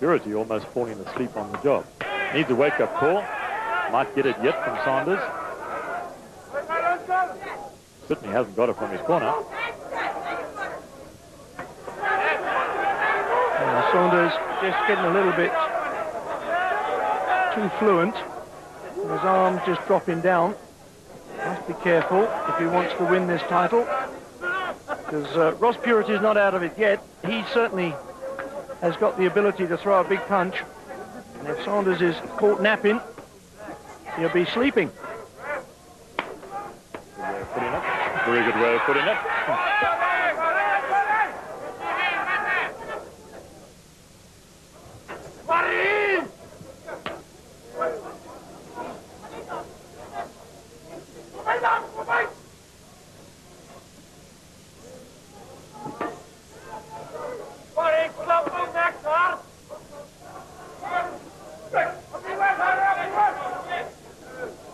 Purrity almost falling asleep on the job. Needs a wake-up call. Might get it yet from Sanders. Certainly hasn't got it from his corner. Sanders just getting a little bit too fluent. His arm just dropping down. Must be careful if he wants to win this title. Because Ross Purrity is not out of it yet. He certainly has got the ability to throw a big punch. And if Sanders is caught napping, he'll be sleeping. Good way of putting it. Very good way of putting it.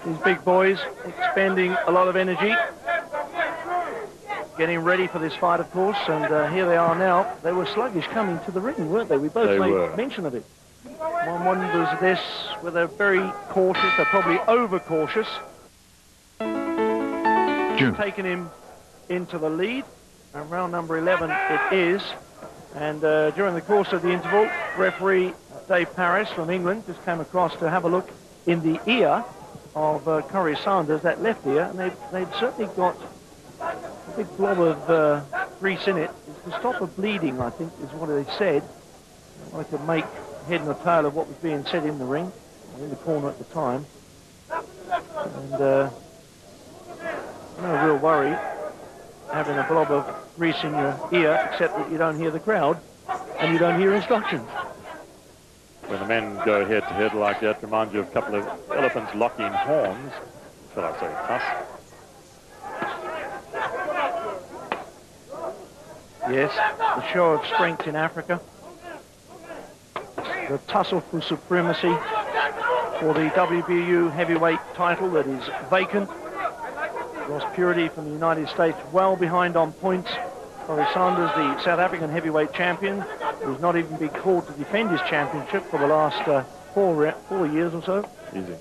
These big boys expending a lot of energy, getting ready for this fight, of course, and here they are now. They were sluggish coming to the ring, weren't they? We both made mention of it. One wonders this, where they're very cautious, they're probably over-cautious. Taking him into the lead, and round number 11 it is. And during the course of the interval, referee Dave Parris from England just came across to have a look in the ear of Corrie Sanders, that left ear, and they'd certainly got a big blob of grease in it. It's to stop the bleeding, I think, is what they said. I could make head and tail of what was being said in the ring, in the corner at the time. And no real worry having a blob of grease in your ear, except that you don't hear the crowd and you don't hear instructions. When the men go head-to-head like that, reminds you of a couple of elephants locking horns, shall I say, tuss. Yes, the show of strength in Africa. The tussle for supremacy for the WBU heavyweight title that is vacant. Ross Purrity from the United States well behind on points. Corrie Sanders, the South African heavyweight champion, who's not even been called to defend his championship for the last 4 years or so. Easy.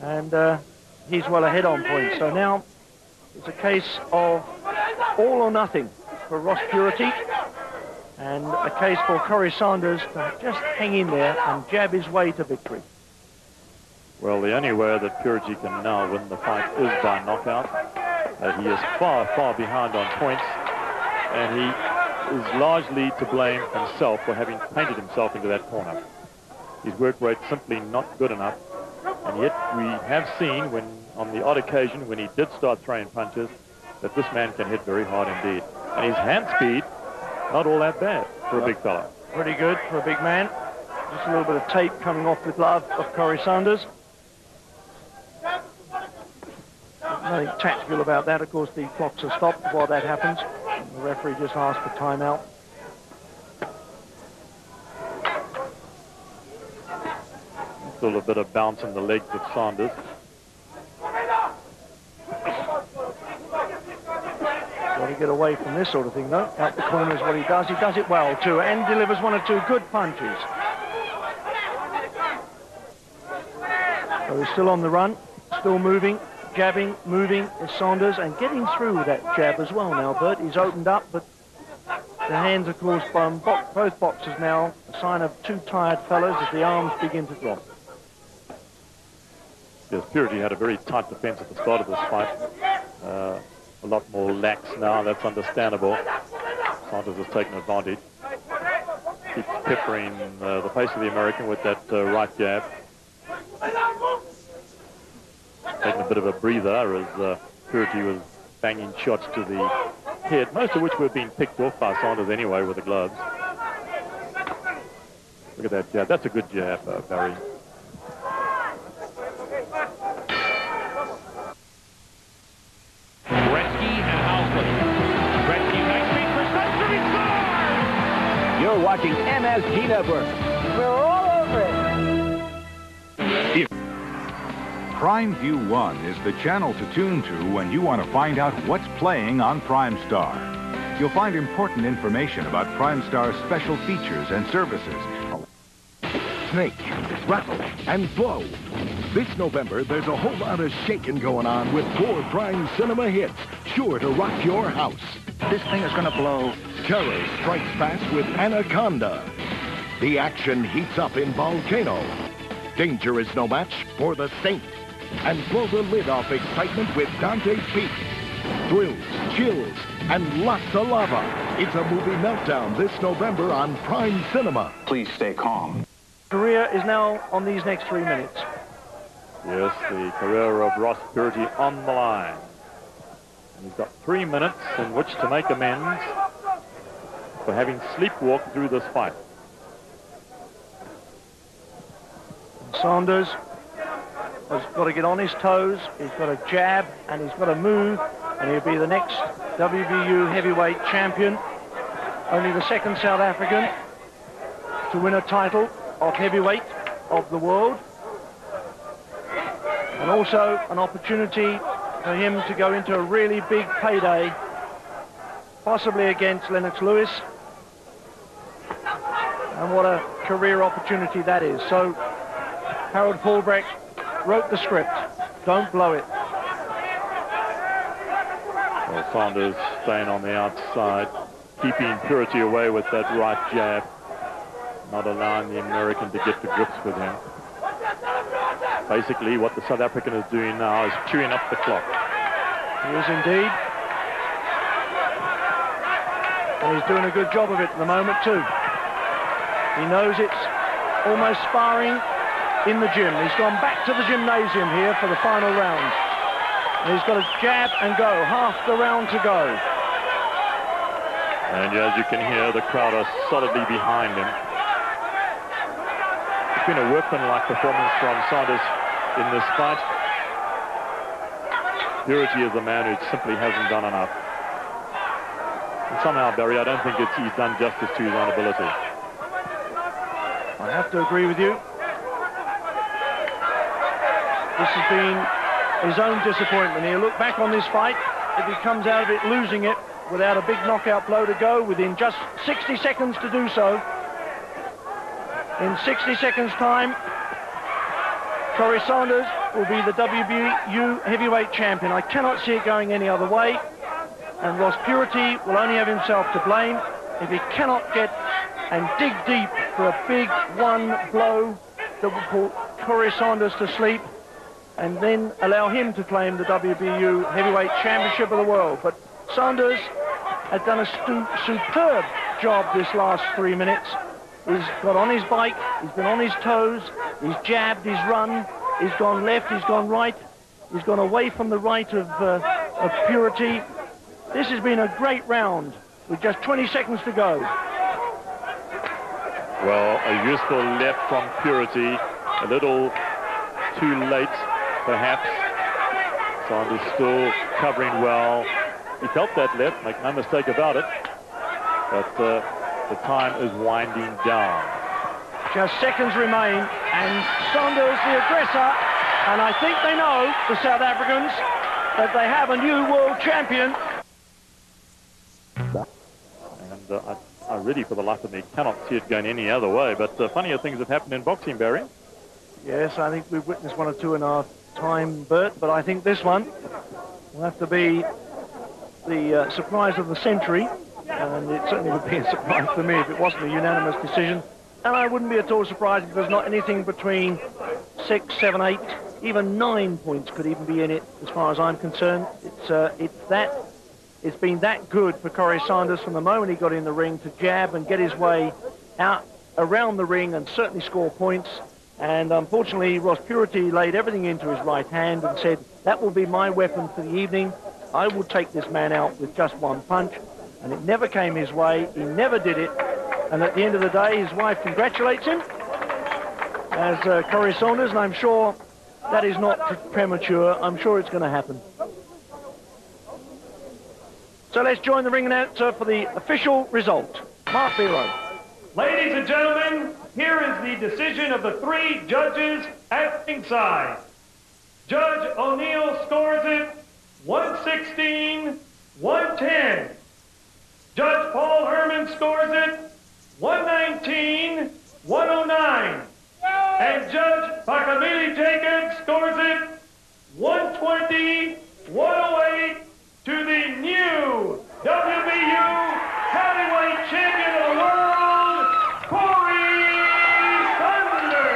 And he's well ahead on points. So now it's a case of all or nothing for Ross Purrity, and a case for Corrie Sanders to just hang in there and jab his way to victory. Well, the only way that Purrity can now win the fight is by knockout. He is far, far behind on points, and he is largely to blame himself for having painted himself into that corner. His work rate simply not good enough, and yet we have seen, when on the odd occasion when he did start throwing punches, that this man can hit very hard indeed. And his hand speed, not all that bad for a big fella. Pretty good for a big man. Just a little bit of tape coming off the glove of Corrie Sanders. Nothing tactical about that. Of course, the clocks are stopped while that happens. The referee just asked for timeout. Still a bit of bounce in the legs of Sanders. Got to get away from this sort of thing, though. Out the corner is what he does. He does it well, too, and delivers 1 or 2 good punches. So he's still on the run, still moving, jabbing, moving is Sanders, and getting through that jab as well now, Bert. He's opened up, but the hands, of course, from both boxers now, a sign of 2 tired fellows as the arms begin to drop. Yes, Purrity had a very tight defense at the start of this fight. A lot more lax now, that's understandable. Sanders has taken advantage. Keeps peppering the pace of the American with that right jab. Taking a bit of a breather as Purrity was banging shots to the head, most of which were being picked off by Sanders anyway with the gloves. Look at that jab. That's a good jab, Barry. You're watching MSG Network. We're all over it. Prime View 1 is the channel to tune to when you want to find out what's playing on Prime Star. You'll find important information about Prime Star's special features and services. snake, rattle, and blow. This November, there's a whole lot of shaking going on with 4 Prime Cinema hits, sure to rock your house. This thing is going to blow. Terror strikes fast with Anaconda. The action heats up in Volcano. Danger is no match for The Saint. And blow the lid off excitement with Dante's Peak. Thrills, chills, and lots of lava. It's a movie meltdown this November on Prime Cinema. Please stay calm. Career is now on these next 3 minutes. Yes, the career of Ross Purrity on the line. And he's got 3 minutes in which to make amends for having sleepwalked through this fight. Saunders has got to get on his toes, he's got to jab, and he's got to move, and he'll be the next WBU heavyweight champion. Only the second South African to win a title of heavyweight of the world. And also an opportunity for him to go into a really big payday, possibly against Lennox Lewis. And what a career opportunity that is. So Harold Paulbrecht wrote the script. Don't blow it. Well, Saunders staying on the outside, keeping Purrity away with that right jab, not allowing the American to get to grips with him. Basically, what the South African is doing now is chewing up the clock. He is indeed. And he's doing a good job of it at the moment, too. He knows it's almost sparring in the gym. He's gone back to the gymnasium here for the final round. And he's got to jab and go. Half the round to go. And as you can hear, the crowd are solidly behind him. It's been a workmanlike performance from Saunders in this fight. Purrity is a man who simply hasn't done enough. And somehow, Barry, I don't think he's done justice to his own ability. I have to agree with you. This has been his own disappointment. He'll look back on this fight if he comes out of it losing it without a big knockout blow to go within just 60 seconds to do so. In 60 seconds' time, Corrie Saunders will be the WBU heavyweight champion. I cannot see it going any other way. And Ross Purrity will only have himself to blame if he cannot get and dig deep for a big one blow that will put Corrie Saunders to sleep and then allow him to claim the WBU heavyweight championship of the world. But Saunders had done a superb job this last 3 minutes. He's got on his bike, he's been on his toes, he's jabbed, he's run, he's gone left, he's gone right, he's gone away from the right of Purrity. This has been a great round with just 20 seconds to go. Well, a useful left from Purrity, a little too late, perhaps. Saunders still covering well. He felt that left, make no mistake about it. But the time is winding down. Just seconds remain, and Saunders the aggressor, and I think they know, the South Africans, that they have a new world champion. And I really, for the life of me, cannot see it going any other way. But funnier things have happened in boxing, Barry. Yes, I think we've witnessed one or two in our time, Bert, but I think this one will have to be the surprise of the century. And it certainly would be a surprise for me if it wasn't a unanimous decision. And I wouldn't be at all surprised if there's not anything between 6, 7, 8, even 9 points could even be in it, as far as I'm concerned. It's been that good for Corrie Saunders from the moment he got in the ring to jab and get his way out around the ring and certainly score points. And unfortunately, Ross Purrity laid everything into his right hand and said, that will be my weapon for the evening. I will take this man out with just one punch. And it never came his way. He never did it. And at the end of the day, his wife congratulates him as Corrie Saunders, and I'm sure that is not premature. I'm sure it's going to happen. So let's join the ring announcer for the official result. Mark Biro. Ladies and gentlemen, here is the decision of the 3 judges at ringside. Judge O'Neill scores it 116-110. Judge Paul Herman scores it 119-109. Pakamili Jacobs scores it 120-108 to the new WBU heavyweight champion of the world, Corrie Thunder.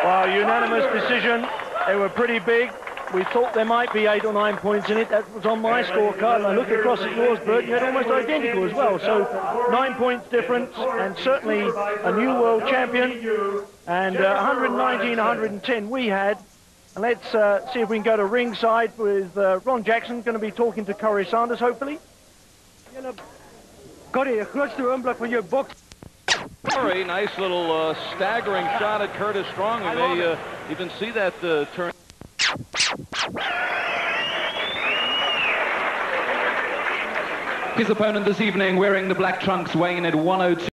Well, unanimous decision. They were pretty big. We thought there might be 8 or 9 points in it. That was on my scorecard. And I looked across at yours, Bert, you had almost identical as well. So 9 points difference, and certainly a new world champion. And 119, 110 we had. And let's see if we can go to ringside with Ron Jackson, going to be talking to Corrie Sanders, hopefully. Corrie, de grootste oomblik van je box. Corrie, nice little staggering shot at Curtis Strong. We may even see that turn. His opponent this evening wearing the black trunks, weighing in at 102.